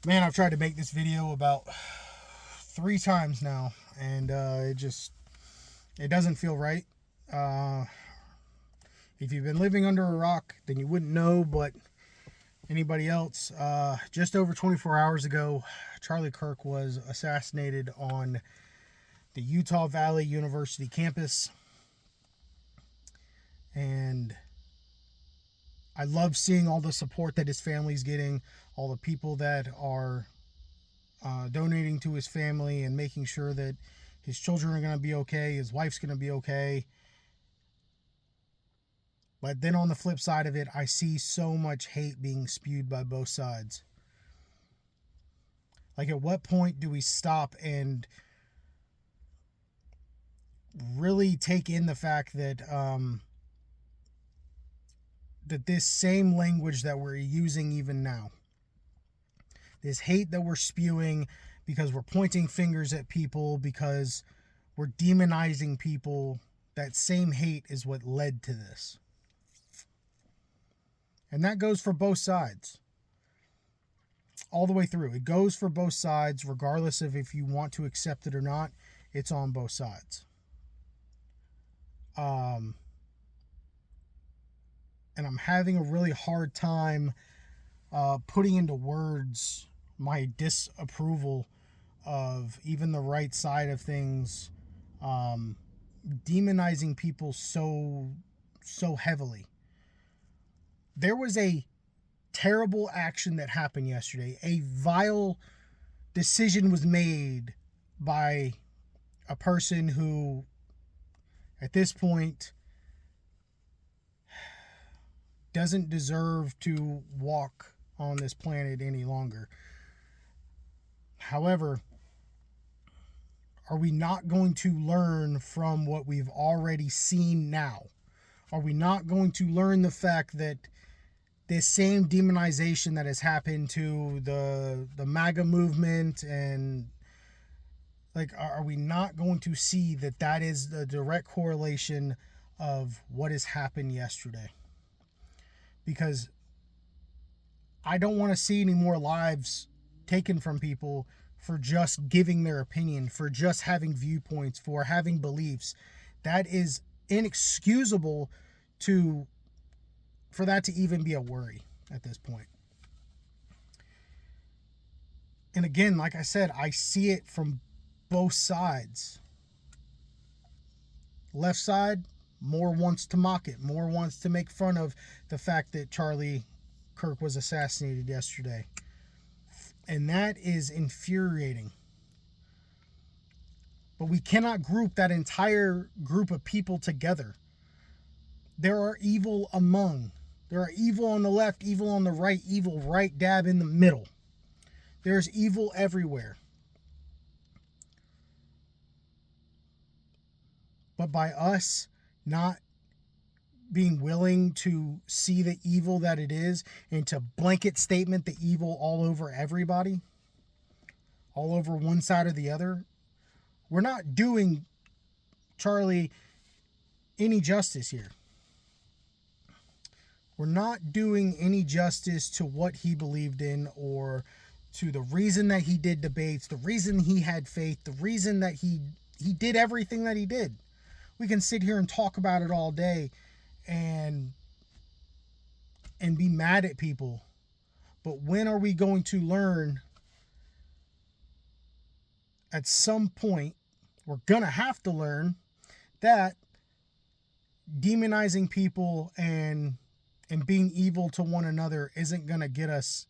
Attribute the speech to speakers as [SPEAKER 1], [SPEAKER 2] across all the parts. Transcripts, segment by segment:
[SPEAKER 1] Man, I've tried to make this video about 3 times now, and it doesn't feel right. Uh, if you've been living under a rock, then you wouldn't know, but anybody else, just over 24 hours ago, Charlie Kirk was assassinated on the Utah Valley University campus, and I love seeing all the support that his family's getting, all the people that are donating to his family and making sure that his children are going to be okay, his wife's going to be okay. But then on the flip side of it, I see so much hate being spewed by both sides. Like, at what point do we stop and really take in the fact that that this same language that we're using even now, this hate that we're spewing because we're pointing fingers at people, because we're demonizing people, that same hate is what led to this. And that goes for both sides. All the way through. It goes for both sides, regardless of if you want to accept it or not. It's on both sides. And I'm having a really hard time putting into words my disapproval of even the right side of things demonizing people so heavily. There was a terrible action that happened yesterday. A vile decision was made by a person who, at this point, doesn't deserve to walk on this planet any longer. However, are we not going to learn from what we've already seen now? Are we not going to learn the fact that this same demonization that has happened to the MAGA movement, and like, are we not going to see that that is the direct correlation of what has happened yesterday? Because I don't want to see any more lives taken from people for just giving their opinion, for just having viewpoints, for having beliefs. That is inexcusable for that to even be a worry at this point. And again, like I said, I see it from both sides. Left side, more wants to mock it, more wants to make fun of the fact that Charlie Kirk was assassinated yesterday. And that is infuriating. But we cannot group that entire group of people together. There are evil among. There are evil on the left, evil on the right, evil right dab in the middle. There's evil everywhere. But by us not being willing to see the evil that it is, and to blanket statement the evil all over everybody, all over one side or the other, we're not doing Charlie any justice here. We're not doing any justice to what he believed in, or to the reason that he did debates, the reason he had faith, the reason that he did everything that he did. We can sit here and talk about it all day and be mad at people. But when are we going to learn? At some point, we're going to have to learn that demonizing people and being evil to one another isn't going to get us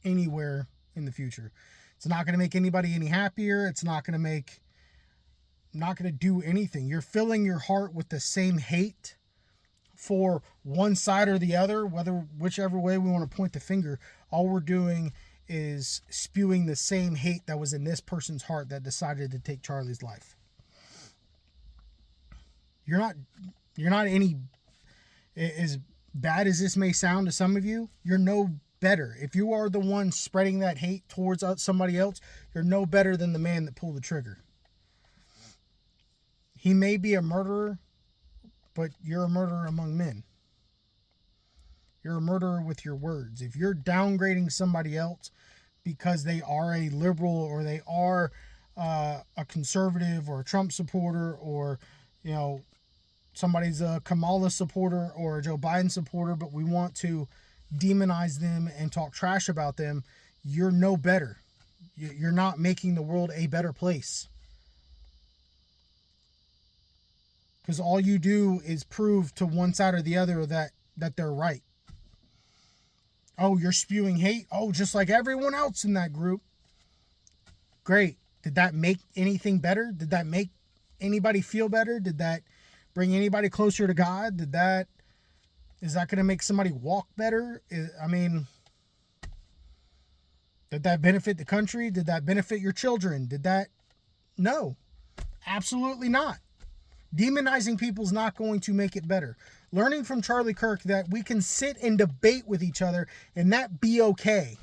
[SPEAKER 1] anywhere in the future. It's not going to make anybody any happier. It's not going to do anything. You're filling your heart with the same hate for one side or the other, whichever way we want to point the finger. All we're doing is spewing the same hate that was in this person's heart that decided to take Charlie's life. You're not any, as bad as this may sound to some of you, you're no better. If you are the one spreading that hate towards somebody else, you're no better than the man that pulled the trigger. He may be a murderer, but you're a murderer among men. You're a murderer with your words. If you're downgrading somebody else because they are a liberal or they are a conservative or a Trump supporter, or somebody's a Kamala supporter or a Joe Biden supporter, but we want to demonize them and talk trash about them, you're no better. You're not making the world a better place. Because all you do is prove to one side or the other that they're right. Oh, you're spewing hate? Oh, just like everyone else in that group. Great. Did that make anything better? Did that make anybody feel better? Did that bring anybody closer to God? Is that going to make somebody walk better? Did that benefit the country? Did that benefit your children? No, absolutely not. Demonizing people is not going to make it better. Learning from Charlie Kirk that we can sit and debate with each other and that be okay.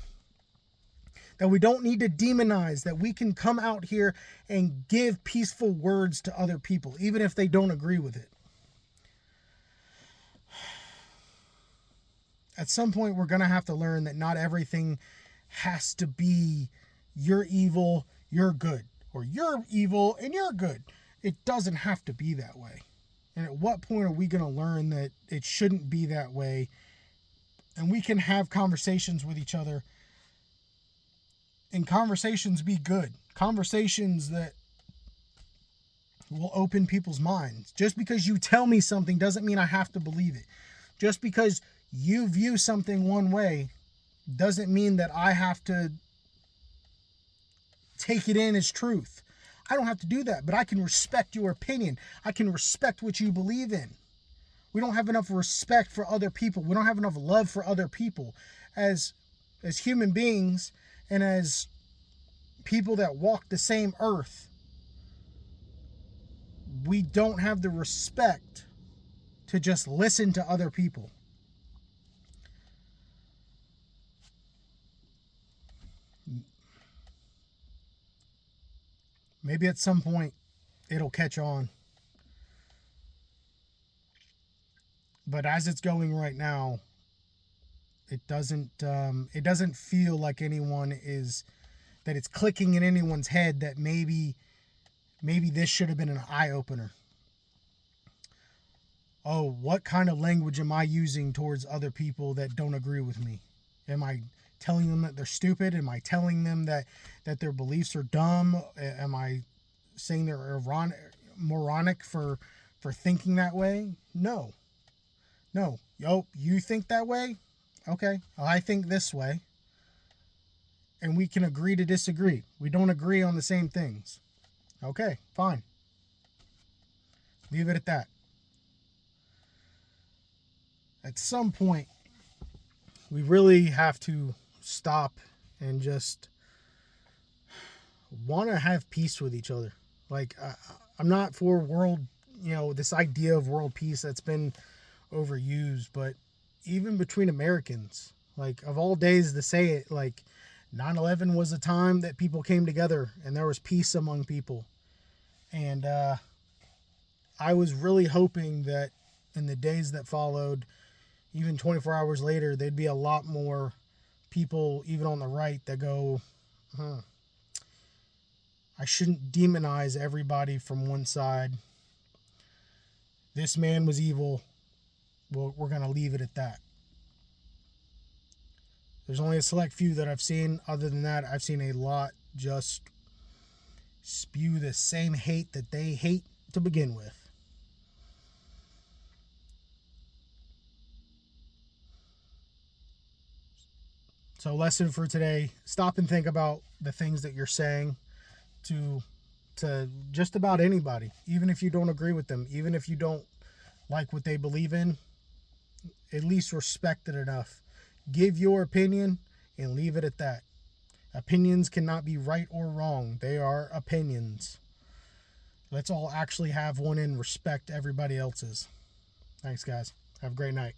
[SPEAKER 1] That we don't need to demonize, that we can come out here and give peaceful words to other people, even if they don't agree with it. At some point, we're going to have to learn that not everything has to be you're evil, you're good, or you're evil and you're good. It doesn't have to be that way. And at what point are we going to learn that it shouldn't be that way? And we can have conversations with each other, and conversations be good. Conversations that will open people's minds. Just because you tell me something doesn't mean I have to believe it. Just because you view something one way doesn't mean that I have to take it in as truth. I don't have to do that, but I can respect your opinion. I can respect what you believe in. We don't have enough respect for other people. We don't have enough love for other people as human beings and as people that walk the same earth. We don't have the respect to just listen to other people. Maybe at some point it'll catch on. But as it's going right now, it doesn't feel like that it's clicking in anyone's head that maybe this should have been an eye-opener. Oh, what kind of language am I using towards other people that don't agree with me? Am I telling them that they're stupid? Am I telling them that their beliefs are dumb? Am I saying they're moronic for thinking that way? No. Yo, you think that way? Okay, I think this way. And we can agree to disagree. We don't agree on the same things. Okay, fine. Leave it at that. At some point, we really have to stop and just want to have peace with each other. Like, I'm not for world, this idea of world peace that's been overused, but even between Americans, like, of all days to say it, like, 9/11 was a time that people came together and there was peace among people. And I was really hoping that in the days that followed, even 24 hours later, there'd be a lot more people, even on the right, that go, I shouldn't demonize everybody from one side. This man was evil. Well, we're going to leave it at that. There's only a select few that I've seen. Other than that, I've seen a lot just spew the same hate that they hate to begin with. So, lesson for today, stop and think about the things that you're saying to just about anybody, even if you don't agree with them, even if you don't like what they believe in. At least respect it enough. Give your opinion and leave it at that. Opinions cannot be right or wrong. They are opinions. Let's all actually have one and respect everybody else's. Thanks, guys. Have a great night.